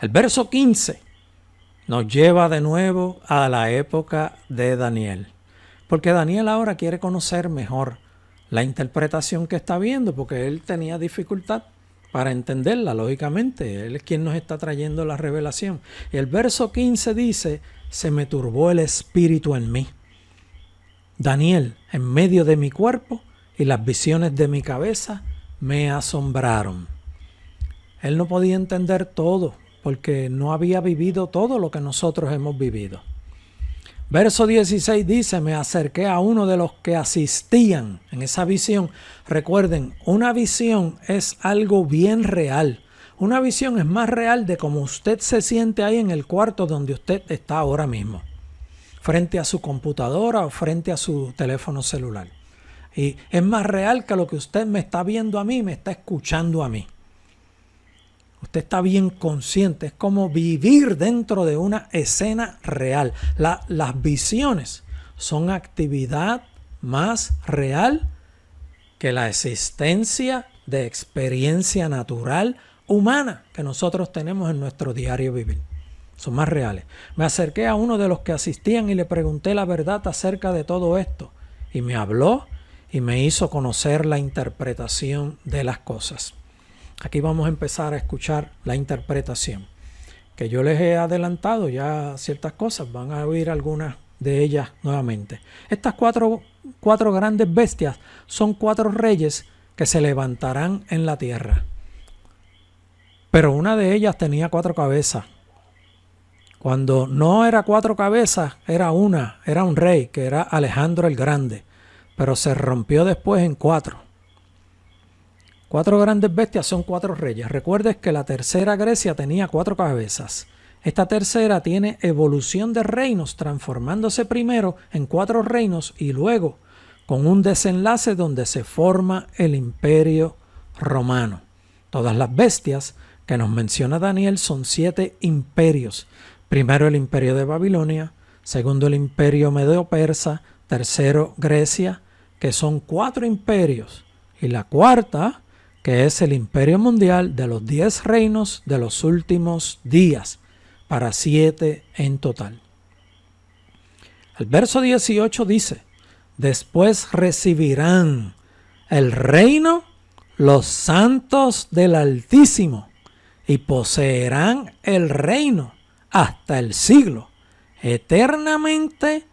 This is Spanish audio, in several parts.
El verso 15 nos lleva de nuevo a la época de Daniel. Porque Daniel ahora quiere conocer mejor la interpretación que está viendo, porque él tenía dificultad para entenderla, lógicamente. Él es quien nos está trayendo la revelación. Y el verso 15 dice, se me turbó el espíritu en mí. Daniel, en medio de mi cuerpo y las visiones de mi cabeza me asombraron. Él no podía entender todo, porque no había vivido todo lo que nosotros hemos vivido. Verso 16 dice, me acerqué a uno de los que asistían en esa visión. Recuerden, una visión es algo bien real. Una visión es más real de cómo usted se siente ahí en el cuarto donde usted está ahora mismo, frente a su computadora o frente a su teléfono celular. Y es más real que lo que usted me está viendo a mí, me está escuchando a mí. Usted está bien consciente, es como vivir dentro de una escena real. Las visiones son actividad más real que la existencia de experiencia natural humana que nosotros tenemos en nuestro diario vivir. Son más reales. Me acerqué a uno de los que asistían y le pregunté la verdad acerca de todo esto. Y me habló y me hizo conocer la interpretación de las cosas. Aquí vamos a empezar a escuchar la interpretación, que yo les he adelantado ya ciertas cosas, van a oír algunas de ellas nuevamente. Estas cuatro grandes bestias son 4 reyes que se levantarán en la tierra, pero una de ellas tenía 4 cabezas. Cuando no era 4 cabezas, era un rey, que era Alejandro el Grande, pero se rompió después en 4. 4 grandes bestias son 4 reyes. Recuerdes que la tercera Grecia tenía 4 cabezas. Esta tercera tiene evolución de reinos, transformándose primero en 4 reinos y luego con un desenlace donde se forma el Imperio Romano. Todas las bestias que nos menciona Daniel son 7 imperios. Primero el Imperio de Babilonia, segundo el Imperio Medo-Persa, tercero Grecia, que son 4 imperios. Y la cuarta, que es el imperio mundial de los 10 reinos de los últimos días, para 7 en total. El verso 18 dice, después recibirán el reino los santos del Altísimo y poseerán el reino hasta el siglo, eternamente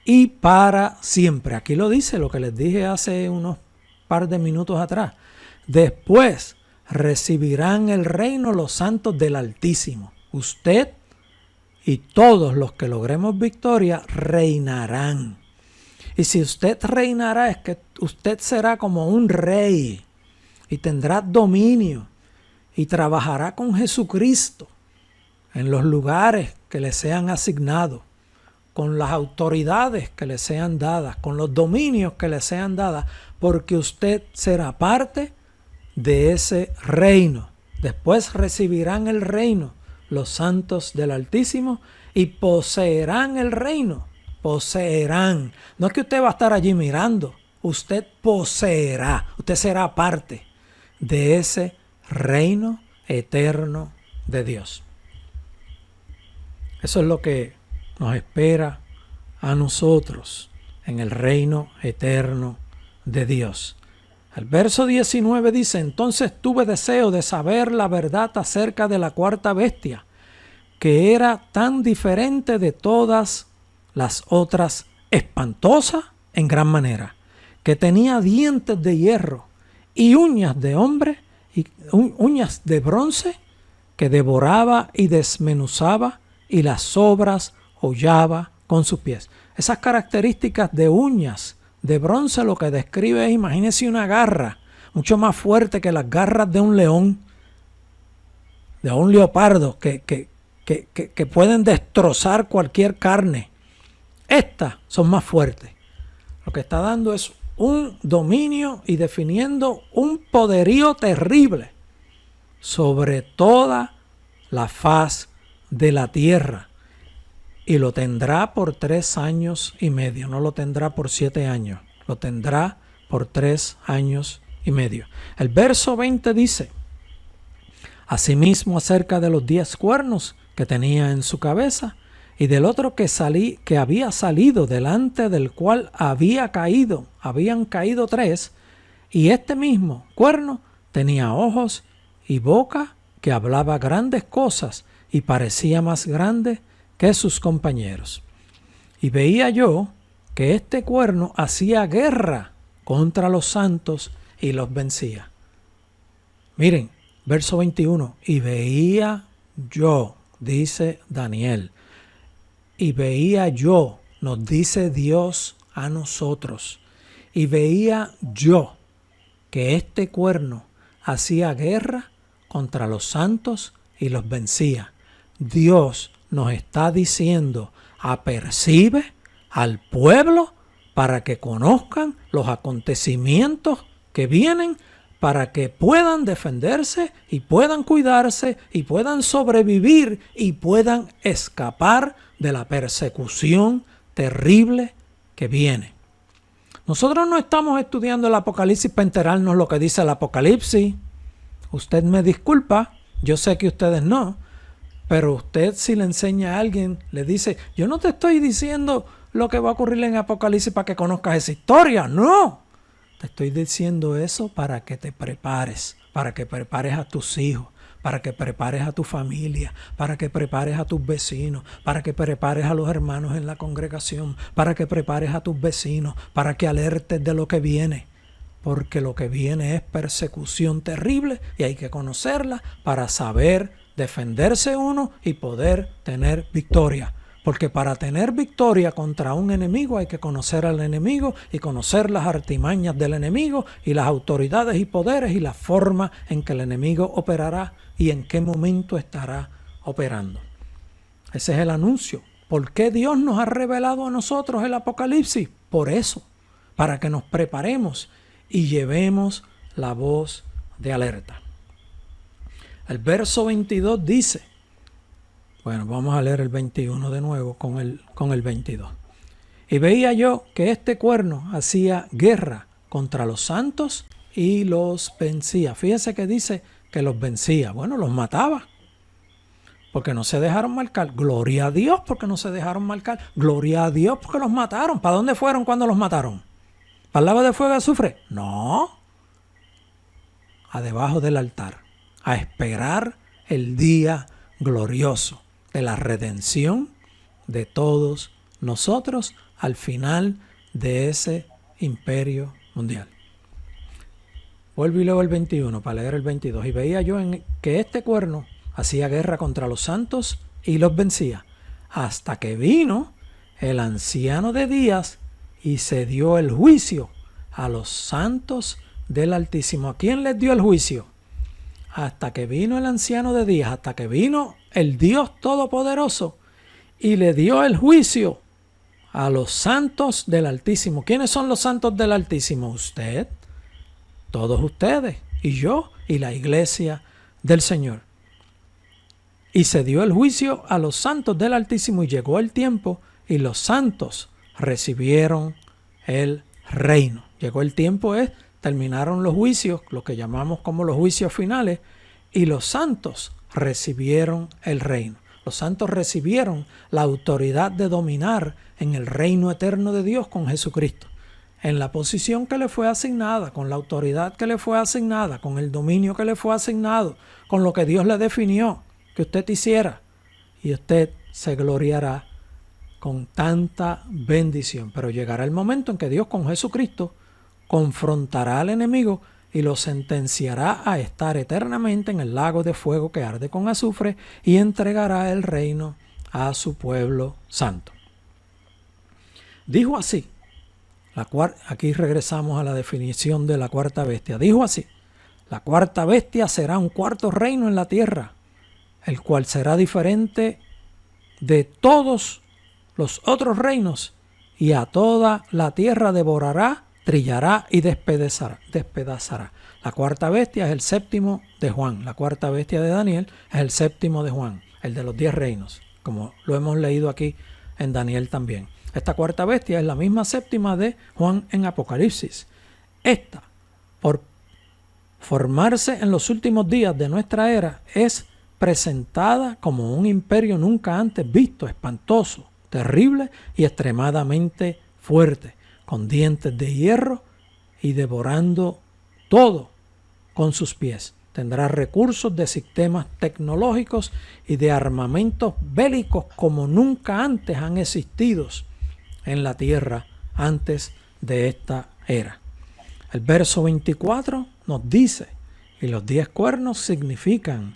y para siempre. Aquí lo dice lo que les dije hace unos par de minutos atrás. Después recibirán el reino los santos del Altísimo. Usted y todos los que logremos victoria reinarán. Y si usted reinará es que usted será como un rey y tendrá dominio y trabajará con Jesucristo en los lugares que le sean asignados, con las autoridades que le sean dadas, con los dominios que le sean dadas, porque usted será parte de ese reino. Después recibirán el reino los santos del Altísimo y poseerán el reino. Poseerán. No es que usted va a estar allí mirando. Usted poseerá. Usted será parte de ese reino eterno de Dios. Eso es lo que nos espera a nosotros en el reino eterno de Dios. El verso 19 dice, entonces tuve deseo de saber la verdad acerca de la cuarta bestia, que era tan diferente de todas las otras, espantosa en gran manera, que tenía dientes de hierro y uñas de hombre y uñas de bronce, que devoraba y desmenuzaba y las sobras hollaba con sus pies. Esas características de uñas de bronce lo que describe es, imagínese una garra mucho más fuerte que las garras de un león, de un leopardo, que pueden destrozar cualquier carne. Estas son más fuertes. Lo que está dando es un dominio y definiendo un poderío terrible sobre toda la faz de la tierra. Y lo tendrá por 3 años y medio. No lo tendrá por 7 años. Lo tendrá por 3 años y medio. El verso 20 dice, Asimismo, acerca de los 10 cuernos que tenía en su cabeza, y del otro que había salido, delante del cual habían caído 3, y este mismo cuerno tenía ojos y boca, que hablaba grandes cosas y parecía más grande que sus compañeros. Y veía yo que este cuerno hacía guerra contra los santos y los vencía. Miren, verso 21, y veía yo, dice Daniel, y veía yo, nos dice Dios a nosotros, y veía yo que este cuerno hacía guerra contra los santos y los vencía. Dios nos está diciendo, apercibe al pueblo para que conozcan los acontecimientos que vienen, para que puedan defenderse y puedan cuidarse y puedan sobrevivir y puedan escapar de la persecución terrible que viene. Nosotros no estamos estudiando el Apocalipsis para enterarnos lo que dice el Apocalipsis. Usted me disculpa, yo sé que ustedes no, pero usted si le enseña a alguien, le dice, yo no te estoy diciendo lo que va a ocurrir en Apocalipsis para que conozcas esa historia, no. Te estoy diciendo eso para que te prepares, para que prepares a tus hijos, para que prepares a tu familia, para que prepares a tus vecinos, para que prepares a los hermanos en la congregación, para que prepares a tus vecinos, para que alertes de lo que viene. Porque lo que viene es persecución terrible y hay que conocerla para saber defenderse uno y poder tener victoria. Porque para tener victoria contra un enemigo hay que conocer al enemigo y conocer las artimañas del enemigo y las autoridades y poderes y la forma en que el enemigo operará y en qué momento estará operando. Ese es el anuncio. ¿Por qué Dios nos ha revelado a nosotros el Apocalipsis? Por eso, para que nos preparemos y llevemos la voz de alerta. El verso 22 dice, bueno, vamos a leer el 21 de nuevo con el 22. Y veía yo que este cuerno hacía guerra contra los santos y los vencía. Fíjese que dice que los vencía. Bueno, los mataba. Porque no se dejaron marcar. Gloria a Dios porque no se dejaron marcar. Gloria a Dios porque los mataron. ¿Para dónde fueron cuando los mataron? ¿Para el lago de fuego y azufre? No. A debajo del altar. A esperar el día glorioso de la redención de todos nosotros al final de ese imperio mundial. Vuelvo y leo el 21 para leer el 22. Y veía yo que este cuerno hacía guerra contra los santos y los vencía, hasta que vino el anciano de días y se dio el juicio a los santos del Altísimo. ¿A quién les dio el juicio? Hasta que vino el anciano de días, hasta que vino el Dios Todopoderoso y le dio el juicio a los santos del Altísimo. ¿Quiénes son los santos del Altísimo? Usted, todos ustedes, y yo, y la iglesia del Señor. Y se dio el juicio a los santos del Altísimo y llegó el tiempo y los santos recibieron el reino. Llegó el tiempo, terminaron los juicios, lo que llamamos como los juicios finales, y los santos recibieron el reino. Los santos recibieron la autoridad de dominar en el reino eterno de Dios con Jesucristo, en la posición que le fue asignada, con la autoridad que le fue asignada, con el dominio que le fue asignado, con lo que Dios le definió que usted hiciera, y usted se gloriará con tanta bendición. Pero llegará el momento en que Dios con Jesucristo confrontará al enemigo y lo sentenciará a estar eternamente en el lago de fuego que arde con azufre y entregará el reino a su pueblo santo. Dijo así, aquí regresamos a la definición de la cuarta bestia. Dijo así, la cuarta bestia será un cuarto reino en la tierra, el cual será diferente de todos los otros reinos, y a toda la tierra devorará, trillará y despedazará. La cuarta bestia es el séptimo de Juan. La cuarta bestia de Daniel es el séptimo de Juan, el de los 10 reinos, como lo hemos leído aquí en Daniel también. Esta cuarta bestia es la misma séptima de Juan en Apocalipsis. Esta, por formarse en los últimos días de nuestra era es presentada como un imperio nunca antes visto, espantoso, terrible y extremadamente fuerte, con dientes de hierro y devorando todo con sus pies. Tendrá recursos de sistemas tecnológicos y de armamentos bélicos como nunca antes han existido en la tierra antes de esta era. El verso 24 nos dice, y los 10 cuernos significan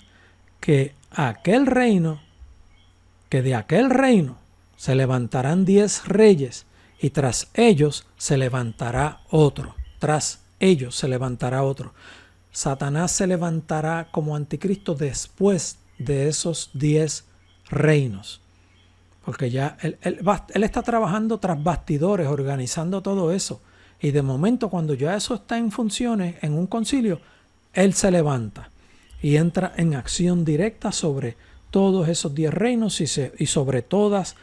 que de aquel reino se levantarán 10 reyes y tras ellos se levantará otro. Satanás se levantará como anticristo después de esos 10 reinos. Porque ya él está trabajando tras bastidores, organizando todo eso. Y de momento, cuando ya eso está en funciones, en un concilio, él se levanta y entra en acción directa sobre todos esos 10 reinos y sobre todas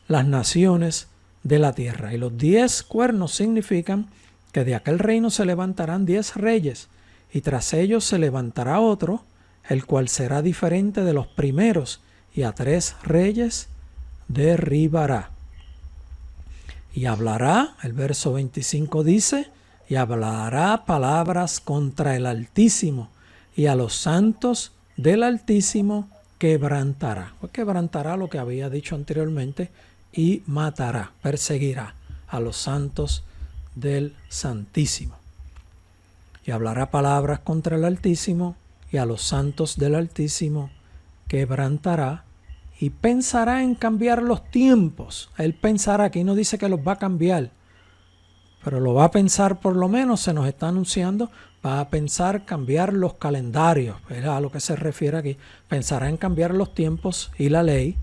las naciones de la tierra. Y los 10 cuernos significan que de aquel reino se levantarán 10 reyes, y tras ellos se levantará otro, el cual será diferente de los primeros, y a 3 reyes derribará. Y hablará, el verso 25 dice, y hablará palabras contra el Altísimo, y a los santos del Altísimo quebrantará. Pues quebrantará lo que había dicho anteriormente, y matará, perseguirá a los santos del Santísimo. Y hablará palabras contra el Altísimo, y a los santos del Altísimo quebrantará, y pensará en cambiar los tiempos. Él pensará, aquí no dice que los va a cambiar, pero lo va a pensar, por lo menos se nos está anunciando, va a pensar cambiar los calendarios, es a lo que se refiere aquí. Pensará en cambiar los tiempos y la ley,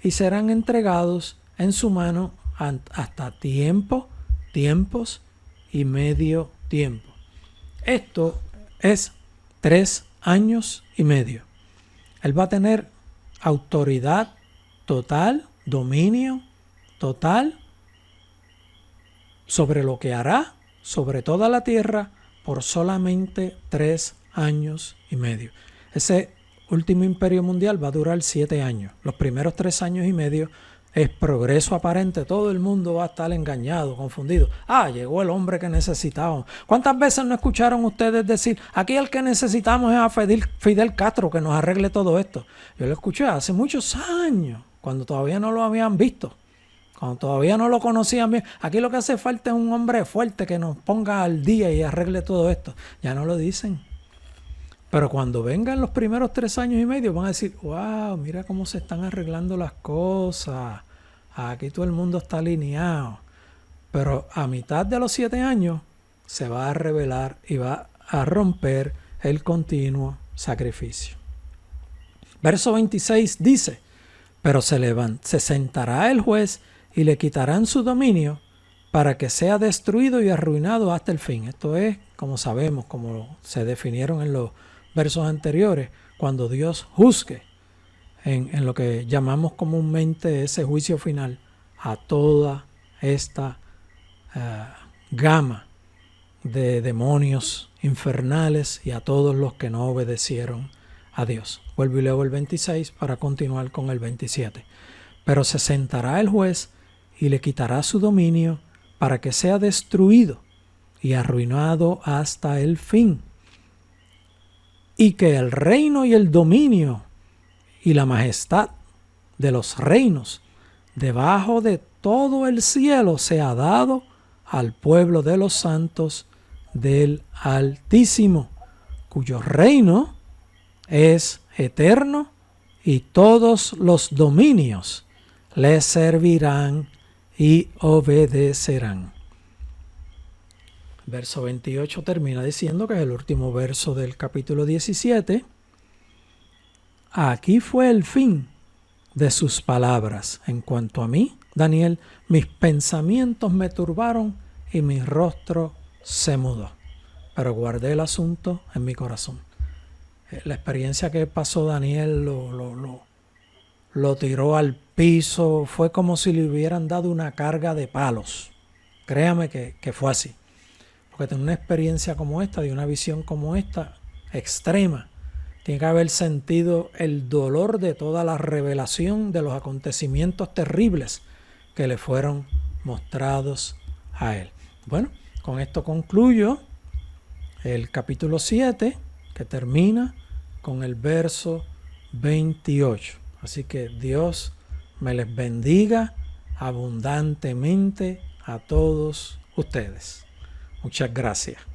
y serán entregados en su mano hasta tiempos y medio tiempo. Esto es 3 años y medio. Él va a tener autoridad total, dominio total sobre lo que hará sobre toda la tierra por solamente 3 años y medio. Ese último imperio mundial va a durar 7 años. Los primeros 3 años y medio es progreso aparente. Todo el mundo va a estar engañado, confundido. Llegó el hombre que necesitábamos. ¿Cuántas veces no escucharon ustedes decir, aquí el que necesitamos es a Fidel Castro que nos arregle todo esto? Yo lo escuché hace muchos años, cuando todavía no lo habían visto, cuando todavía no lo conocían bien. Aquí lo que hace falta es un hombre fuerte que nos ponga al día y arregle todo esto. Ya no lo dicen. Pero cuando vengan los primeros 3 años y medio van a decir, wow, mira cómo se están arreglando las cosas. Aquí todo el mundo está alineado. Pero a mitad de los 7 años se va a revelar y va a romper el continuo sacrificio. Verso 26 dice, pero se sentará el juez y le quitarán su dominio para que sea destruido y arruinado hasta el fin. Esto es, como sabemos, como se definieron en los versos anteriores, cuando Dios juzgue en lo que llamamos comúnmente ese juicio final a toda esta gama de demonios infernales y a todos los que no obedecieron a Dios. Vuelvo y leo el 26 para continuar con el 27. Pero se sentará el juez y le quitará su dominio para que sea destruido y arruinado hasta el fin. Y que el reino y el dominio y la majestad de los reinos debajo de todo el cielo sea dado al pueblo de los santos del Altísimo, cuyo reino es eterno y todos los dominios le servirán y obedecerán. Verso 28 termina diciendo, que es el último verso del capítulo 17. Aquí fue el fin de sus palabras. En cuanto a mí, Daniel, mis pensamientos me turbaron y mi rostro se mudó. Pero guardé el asunto en mi corazón. La experiencia que pasó Daniel lo tiró al piso. Fue como si le hubieran dado una carga de palos. Créame que fue así. porque tener una experiencia como esta, de una visión como esta, extrema, tiene que haber sentido el dolor de toda la revelación de los acontecimientos terribles que le fueron mostrados a él. Bueno, con esto concluyo el capítulo 7, que termina con el verso 28. Así que Dios me les bendiga abundantemente a todos ustedes. Muchas gracias.